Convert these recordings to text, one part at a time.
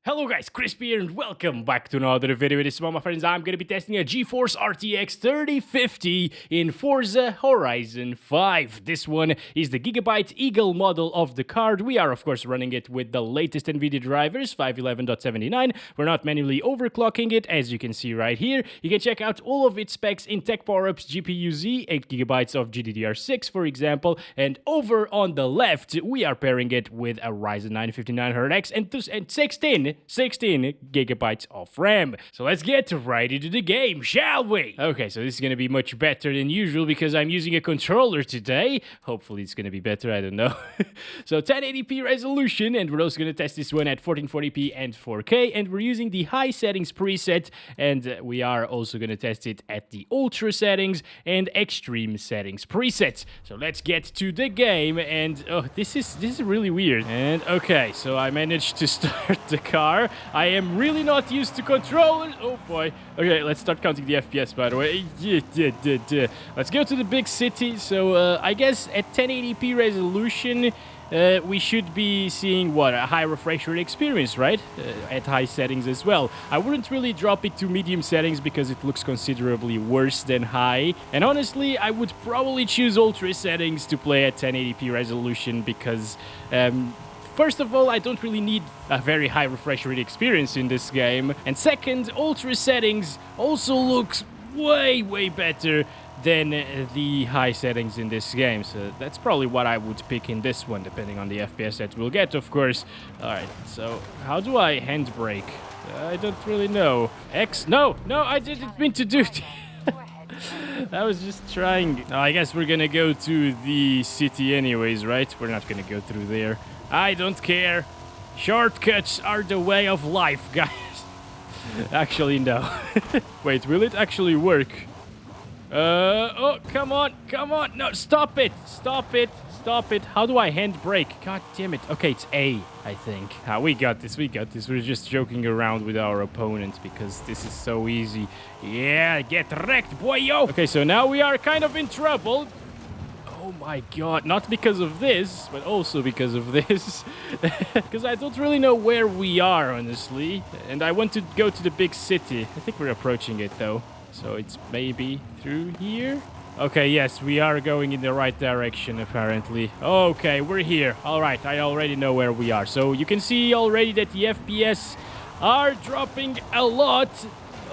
Hello guys, Crispy here and welcome back to another video. This one, my friends, I'm going to be testing a GeForce RTX 3050 in Forza Horizon 5. This one is the Gigabyte Eagle model of the card. We are of course running it with the latest Nvidia drivers, 511.79. We're not manually overclocking it, as you can see right here. You can check out all of its specs in Tech Power-Up's GPU-Z, 8 GB of GDDR6 for example, and over on the left, we are pairing it with a Ryzen 9 5900X and 16 gigabytes of RAM. So let's get right into the game, shall we? Okay, so this is gonna be much better than usual because I'm using a controller today. Hopefully it's gonna be better, I don't know. So 1080p resolution, and we're also gonna test this one at 1440p and 4K, and we're using the high settings preset, and we are also gonna test it at the ultra settings and extreme settings presets. So let's get to the game, and oh, this is really weird. And okay, so I managed to start the car. I am really not used to controllers. Oh boy. Okay, let's start counting the FPS, by the way. Let's go to the big city. So I guess at 1080p resolution, we should be seeing, what, a high refresh rate experience, right? At high settings as well. I wouldn't really drop it to medium settings because it looks considerably worse than high. And honestly, I would probably choose ultra settings to play at 1080p resolution because first of all, I don't really need a very high refresh rate experience in this game. And second, ultra settings also looks way better than the high settings in this game. So that's probably what I would pick in this one, depending on the FPS that we'll get, of course. Alright, so how do I handbrake? I don't really know. X? No, I didn't mean to do it. I was just trying. I guess we're gonna go to the city anyways, right? We're not gonna go through there. I don't care. Shortcuts are the way of life, guys. Actually, no. Wait, will it actually work? Oh, come on. No, stop it. How do I handbrake? God damn it. Okay, it's A, I think. We got this. We're just joking around with our opponent because this is so easy. Yeah, get wrecked, boyo. Okay, so now we are kind of in trouble. Oh my god, not because of this, but also because of this. Because I don't really know where we are, honestly. And I want to go to the big city. I think we're approaching it, though. So it's maybe through here? Okay, yes, we are going in the right direction, apparently. Okay, we're here. Alright, I already know where we are. So you can see already that the FPS are dropping a lot.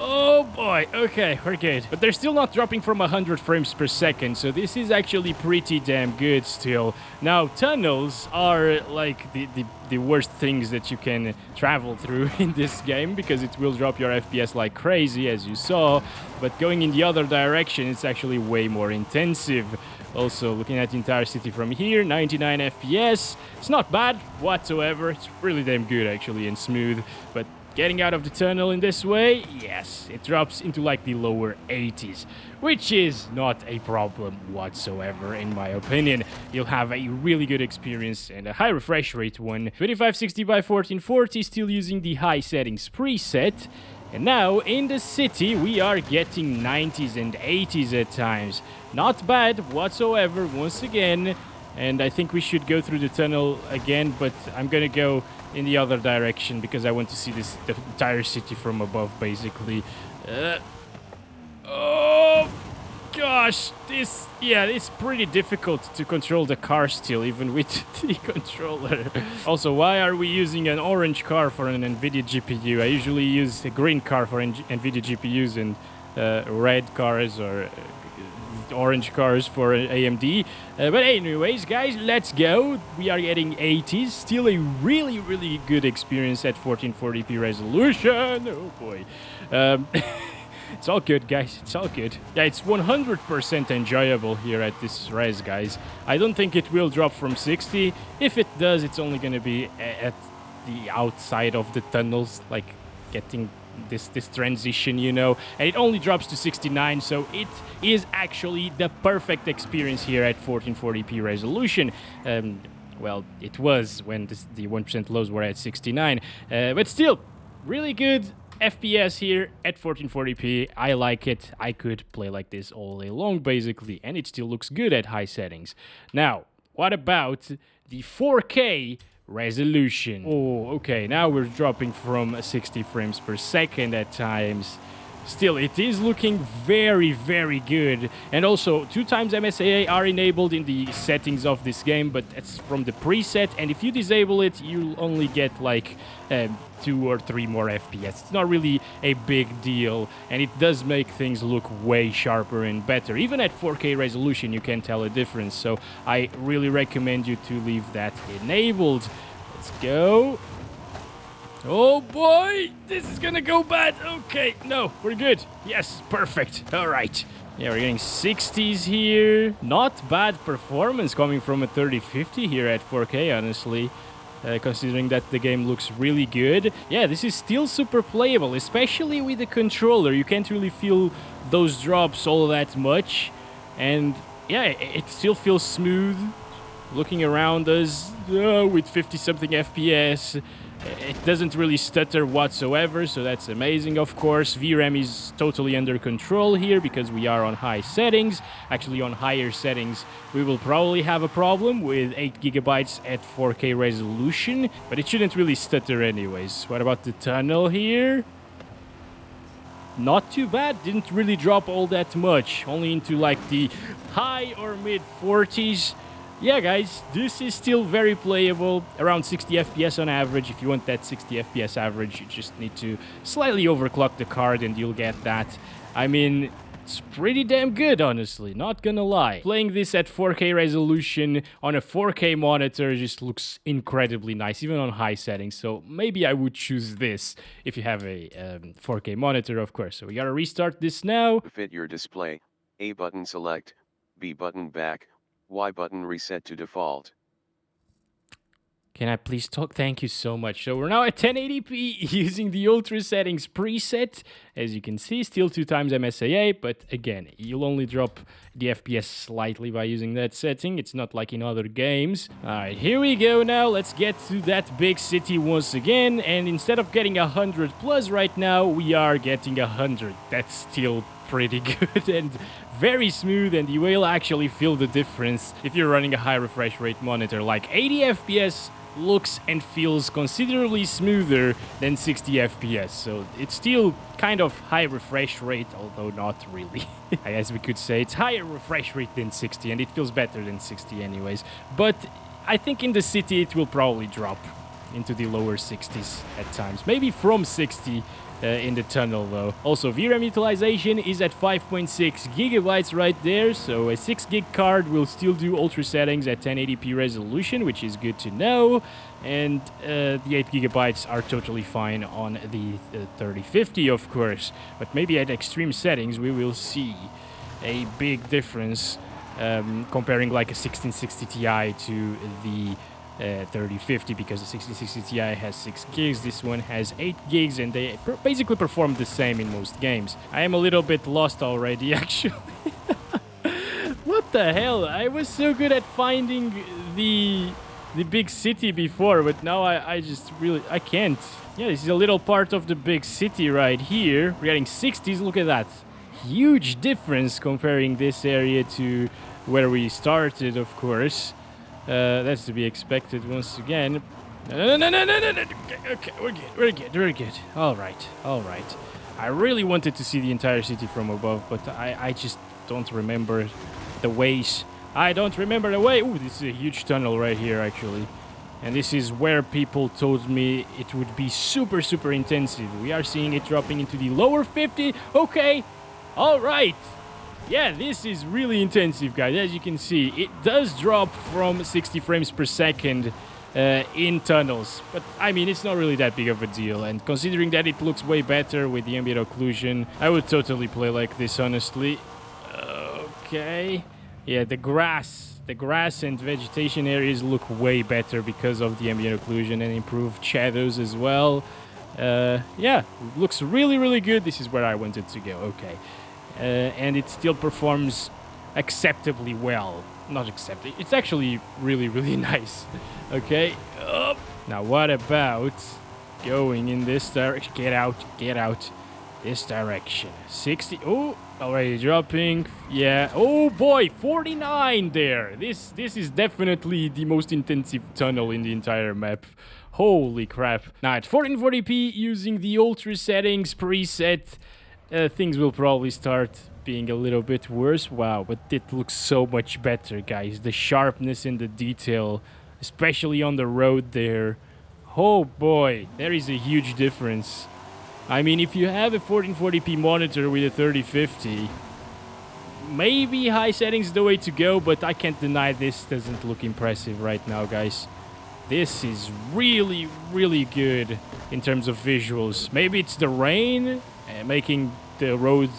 Oh boy, okay, we're good. But they're still not dropping from 100 frames per second, so this is actually pretty damn good still. Now, tunnels are like the worst things that you can travel through in this game, because it will drop your FPS like crazy, as you saw. But going in the other direction, it's actually way more intensive. Also, looking at the entire city from here, 99 FPS. It's not bad whatsoever. It's really damn good, actually, and smooth. But getting out of the tunnel in this way, yes, it drops into like the lower 80s, which is not a problem whatsoever in my opinion. You'll have a really good experience and a high refresh rate one. 2560 by 1440, still using the high settings preset. And now in the city we are getting 90s and 80s at times. Not bad whatsoever once again. And I think we should go through the tunnel again, but I'm gonna go in the other direction because I want to see the entire city from above, basically. Oh gosh, it's pretty difficult to control the car still, even with the controller. Also, why are we using an orange car for an Nvidia GPU? I usually use a green car for Nvidia GPUs and red cars or orange cars for AMD. But anyways, guys, let's go. We are getting 80s. Still a really good experience at 1440p resolution. Oh boy. It's all good, guys. It's all good. Yeah, it's 100% enjoyable here at this res, guys. I don't think it will drop from 60. If it does, it's only going to be at the outside of the tunnels, like getting this transition, you know, and it only drops to 69, so it is actually the perfect experience here at 1440p resolution. Well, it was when the 1% lows were at 69, but still really good FPS here at 1440p. I like it. I could play like this all day long, basically, and it still looks good at high settings. Now, what about the 4K resolution. Oh, okay, now we're dropping from 60 frames per second at times. Still, it is looking very, very good. And also, 2x MSAA are enabled in the settings of this game, but that's from the preset. And if you disable it, you'll only get like 2 or 3 more FPS. It's not really a big deal, and it does make things look way sharper and better. Even at 4K resolution, you can tell a difference. So I really recommend you to leave that enabled. Let's go. Oh boy, this is gonna go bad. Okay, no, we're good. Yes, perfect. All right. Yeah, we're getting 60s here. Not bad performance coming from a 3050 here at 4K, honestly. Considering that the game looks really good. Yeah, this is still super playable, especially with the controller. You can't really feel those drops all that much. And yeah, it still feels smooth. Looking around us with 50-something FPS. It doesn't really stutter whatsoever, so that's amazing, of course. VRAM is totally under control here because we are on high settings. Actually, on higher settings, we will probably have a problem with 8 gigabytes at 4K resolution, but it shouldn't really stutter anyways. What about the tunnel here? Not too bad, didn't really drop all that much, only into like the high or mid 40s. Yeah, guys, this is still very playable, around 60 FPS on average. If you want that 60 FPS average, you just need to slightly overclock the card and you'll get that. I mean, it's pretty damn good, honestly, not gonna lie. Playing this at 4K resolution on a 4K monitor just looks incredibly nice, even on high settings. So maybe I would choose this if you have a 4K monitor, of course. So we gotta restart this now. Fit your display, A button select, B button back, Y button reset to default. Can I please talk? Thank you so much. So we're now at 1080p using the Ultra Settings preset. As you can see, still 2x MSAA, but again, you'll only drop the FPS slightly by using that setting. It's not like in other games. All right, here we go now. Let's get to that big city once again. And instead of getting 100 plus right now, we are getting 100. That's still pretty good and very smooth, and you will actually feel the difference if you're running a high refresh rate monitor. Like 80 FPS looks and feels considerably smoother than 60 FPS, so it's still kind of high refresh rate, although not really. I guess we could say it's higher refresh rate than 60, and it feels better than 60 anyways. But I think in the city it will probably drop into the lower 60s at times, maybe from 60 in the tunnel though. Also, VRAM utilization is at 5.6 gigabytes right there, so a 6 gig card will still do ultra settings at 1080p resolution, which is good to know. And the 8 gigabytes are totally fine on the 3050, of course, but maybe at extreme settings we will see a big difference comparing like a 1660 Ti to the 3050, because the 1660 Ti has 6 gigs, this one has 8 gigs, and they basically perform the same in most games. I am a little bit lost already, actually. What the hell? I was so good at finding the big city before, but now I just really, I can't. Yeah, this is a little part of the big city right here. We're getting 60s, look at that. Huge difference comparing this area to where we started, of course. That's to be expected once again. No. Okay, we're good. All right. I really wanted to see the entire city from above, but I just don't remember the ways. I don't remember the way. Ooh, this is a huge tunnel right here, actually. And this is where people told me it would be super, super intensive. We are seeing it dropping into the lower 50. Okay, all right. Yeah, this is really intensive, guys. As you can see, it does drop from 60 frames per second in tunnels. But, I mean, it's not really that big of a deal. And considering that it looks way better with the ambient occlusion, I would totally play like this, honestly. Okay. Yeah, the grass and vegetation areas look way better because of the ambient occlusion and improved shadows as well. Yeah, looks really, really good. This is where I wanted to go. Okay. And it still performs acceptably well. Not acceptably. It's actually really, really nice. Okay. Now, what about going in this direction? Get out. This direction. 60. Oh, already dropping. Yeah. Oh boy, 49 there. This is definitely the most intensive tunnel in the entire map. Holy crap. Now at 1440p using the ultra settings preset, things will probably start being a little bit worse. Wow, but it looks so much better, guys. The sharpness and the detail, especially on the road there. Oh boy, there is a huge difference. I mean, if you have a 1440p monitor with a 3050, maybe high settings is the way to go, but I can't deny this doesn't look impressive right now, guys. This is really, really good in terms of visuals. Maybe it's the rain making the road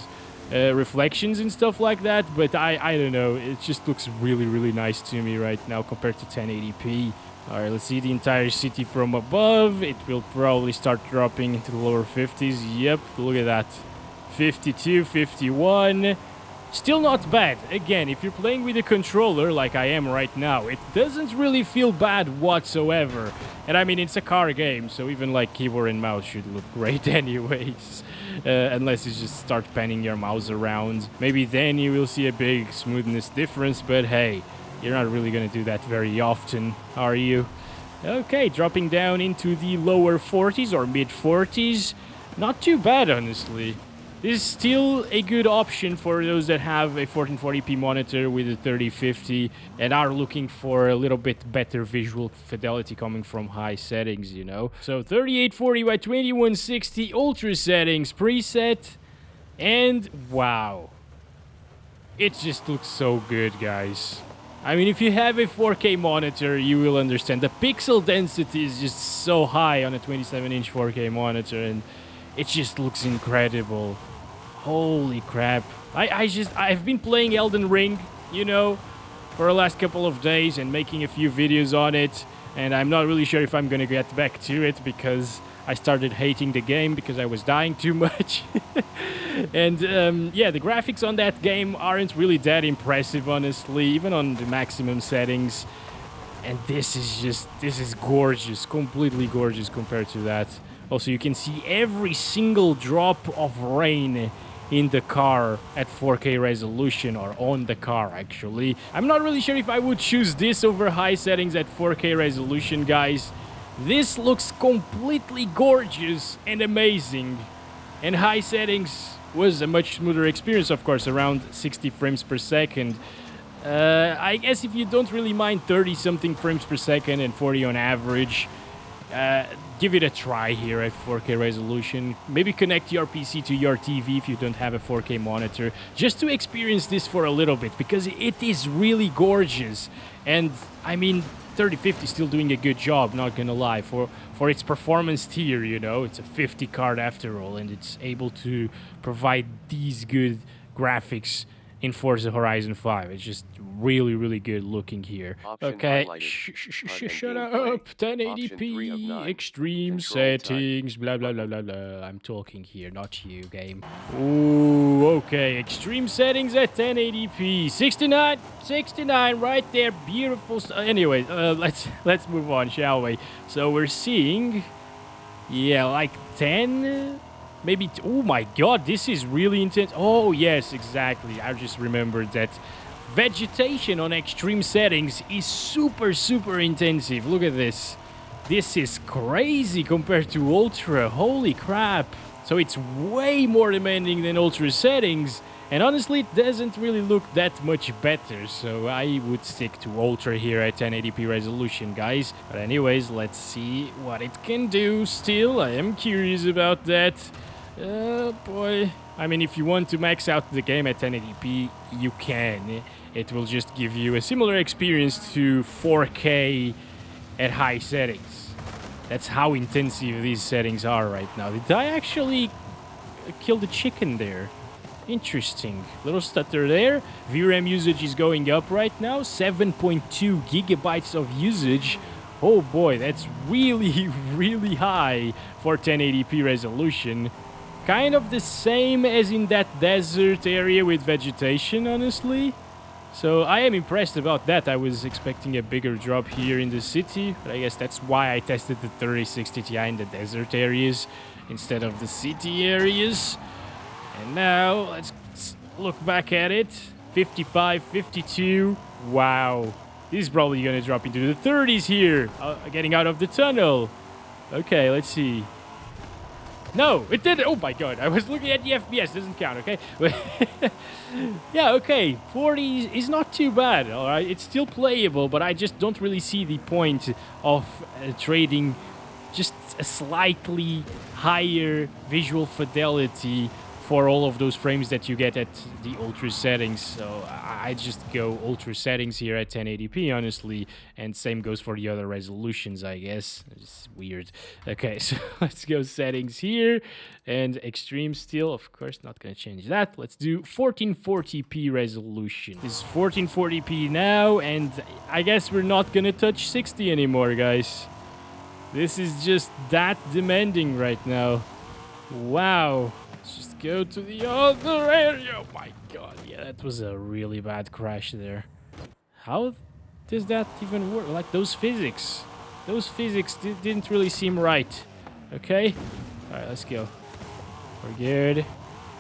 reflections and stuff like that, but I don't know. It just looks really, really nice to me right now compared to 1080p. Alright, let's see the entire city from above. It will probably start dropping into the lower 50s. Yep, look at that. 52, 51. Still not bad. Again, if you're playing with a controller like I am right now, it doesn't really feel bad whatsoever. And I mean, it's a car game, so even like keyboard and mouse should look great anyways. Unless you just start panning your mouse around. Maybe then you will see a big smoothness difference, but hey, you're not really going to do that very often, are you? Okay, dropping down into the lower 40s or mid 40s. Not too bad, honestly. This is still a good option for those that have a 1440p monitor with a 3050 and are looking for a little bit better visual fidelity coming from high settings, you know. So 3840 by 2160 ultra settings preset, and wow. It just looks so good, guys. I mean, if you have a 4K monitor, you will understand. The pixel density is just so high on a 27-inch 4K monitor, and it just looks incredible. Holy crap. I've been playing Elden Ring, you know, for the last couple of days and making a few videos on it, and I'm not really sure if I'm gonna get back to it because I started hating the game because I was dying too much. And yeah, the graphics on that game aren't really that impressive, honestly, even on the maximum settings. And this is gorgeous, completely gorgeous compared to that. Also, you can see every single drop of rain in the car at 4K resolution, or on the car actually. I'm not really sure if I would choose this over high settings at 4K resolution, guys. This looks completely gorgeous and amazing. And high settings was a much smoother experience, of course, around 60 frames per second. I guess if you don't really mind 30-something frames per second and 40 on average, give it a try here at 4K resolution. Maybe connect your PC to your TV if you don't have a 4K monitor, just to experience this for a little bit, because it is really gorgeous. And I mean, 3050 is still doing a good job, not gonna lie, for its performance tier, you know. It's a 50 card after all, and it's able to provide these good graphics in Forza Horizon 5. It's just really, really good looking here. Okay, shut up. 1080p, extreme settings, blah, blah, blah, blah, blah. I'm talking here, not you, game. Ooh, okay, extreme settings at 1080p. 69 right there, beautiful. Anyway, let's move on, shall we? So we're seeing, yeah, like 10... Maybe, oh my god, this is really intense. Oh, yes, exactly. I just remembered that vegetation on extreme settings is super, super intensive. Look at this. This is crazy compared to ultra. Holy crap. So it's way more demanding than ultra settings. And honestly, it doesn't really look that much better. So I would stick to ultra here at 1080p resolution, guys. But anyways, let's see what it can do still. I am curious about that. Boy. I mean, if you want to max out the game at 1080p, you can. It will just give you a similar experience to 4K at high settings. That's how intensive these settings are right now. Did I actually kill the chicken there? Interesting. Little stutter there. VRAM usage is going up right now. 7.2 gigabytes of usage. Oh boy, that's really, really high for 1080p resolution. Kind of the same as in that desert area with vegetation, honestly. So I am impressed about that. I was expecting a bigger drop here in the city, but I guess that's why I tested the 3060 Ti in the desert areas. instead of the city areas. And now let's look back at it. 55, 52. Wow. This is probably going to drop into the 30s here. Getting out of the tunnel. Okay, let's see. No, it didn't. Oh my god, I was looking at the FPS. Doesn't count, okay? Yeah, okay. 40 is not too bad, alright? It's still playable, but I just don't really see the point of trading just a slightly higher visual fidelity for all of those frames that you get at the ultra settings. So I just go ultra settings here at 1080p, honestly, and same goes for the other resolutions, I guess. It's weird. Okay, so let's go settings here, and extreme still, of course, not gonna change that. Let's do 1440p resolution. This is 1440p now, and I guess we're not gonna touch 60 anymore, guys. This is just that demanding right now. Wow. Let's just go to the other area. Oh my god, yeah, that was a really bad crash there. How does that even work? Like, those physics didn't really seem right. Okay? Alright, let's go. We're good.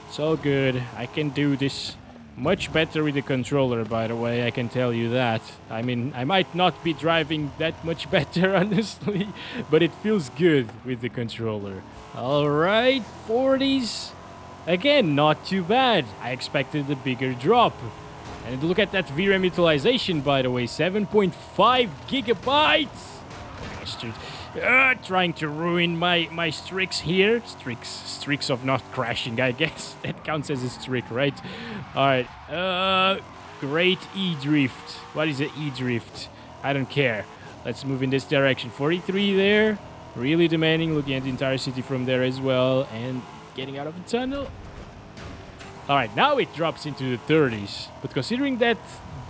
It's all good. I can do this much better with the controller, by the way, I can tell you that. I mean, I might not be driving that much better, honestly, but it feels good with the controller. Alright, 40s. Again, not too bad. I expected a bigger drop. And look at that VRAM utilization, by the way, 7.5 gigabytes. Bastard. Trying to ruin my streaks here. Streaks of not crashing, I guess. That counts as a streak, right? Alright. Great E-drift. What is an E-drift? I don't care. Let's move in this direction. 43 there. Really demanding. Looking at the entire city from there as well. And getting out of the tunnel. Alright, now it drops into the 30s. But considering that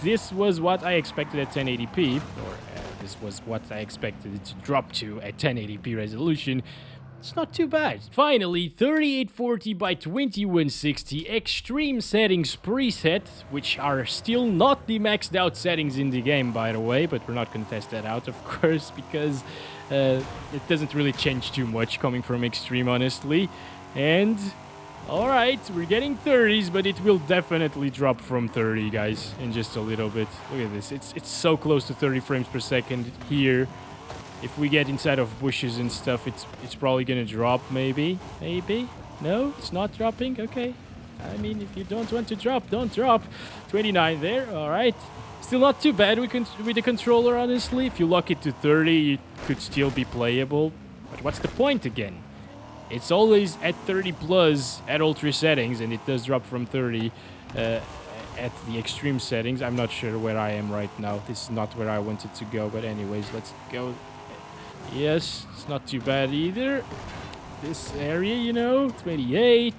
this was what I expected at 1080p, or this was what I expected it to drop to at 1080p resolution, it's not too bad. Finally, 3840 by 2160 extreme settings preset, which are still not the maxed out settings in the game, by the way, but we're not going to test that out, of course, because it doesn't really change too much coming from extreme, honestly. And alright, we're getting 30s, but it will definitely drop from 30, guys, in just a little bit. Look at this. It's so close to 30 frames per second here. If we get inside of bushes and stuff, it's probably gonna drop, maybe. Maybe? No? It's not dropping? Okay. I mean, if you don't want to drop, don't drop. 29 there, alright. Still not too bad with the controller, honestly. If you lock it to 30, it could still be playable. But what's the point again? It's always at 30 plus at ultra settings, and it does drop from 30 at the extreme settings. I'm not sure where I am right now. This is not where I wanted to go, but anyways, let's go. Yes, it's not too bad either. This area, you know, 28.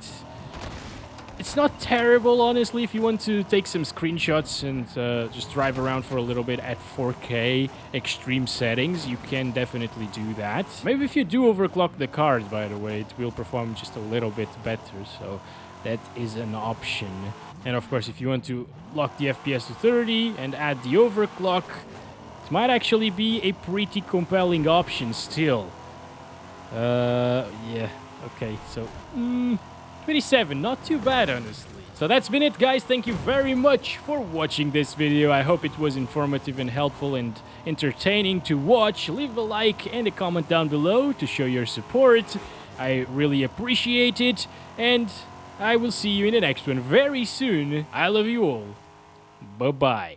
It's not terrible, honestly, if you want to take some screenshots and just drive around for a little bit at 4K extreme settings. You can definitely do that. Maybe if you do overclock the card, by the way, it will perform just a little bit better. So that is an option. And of course, if you want to lock the FPS to 30 and add the overclock, it might actually be a pretty compelling option still. Yeah, okay, so 27, not too bad, honestly. So that's been it, guys. Thank you very much for watching this video. I hope it was informative and helpful and entertaining to watch. Leave a like and a comment down below to show your support. I really appreciate it, and I will see you in the next one very soon. I love you all. Bye-bye.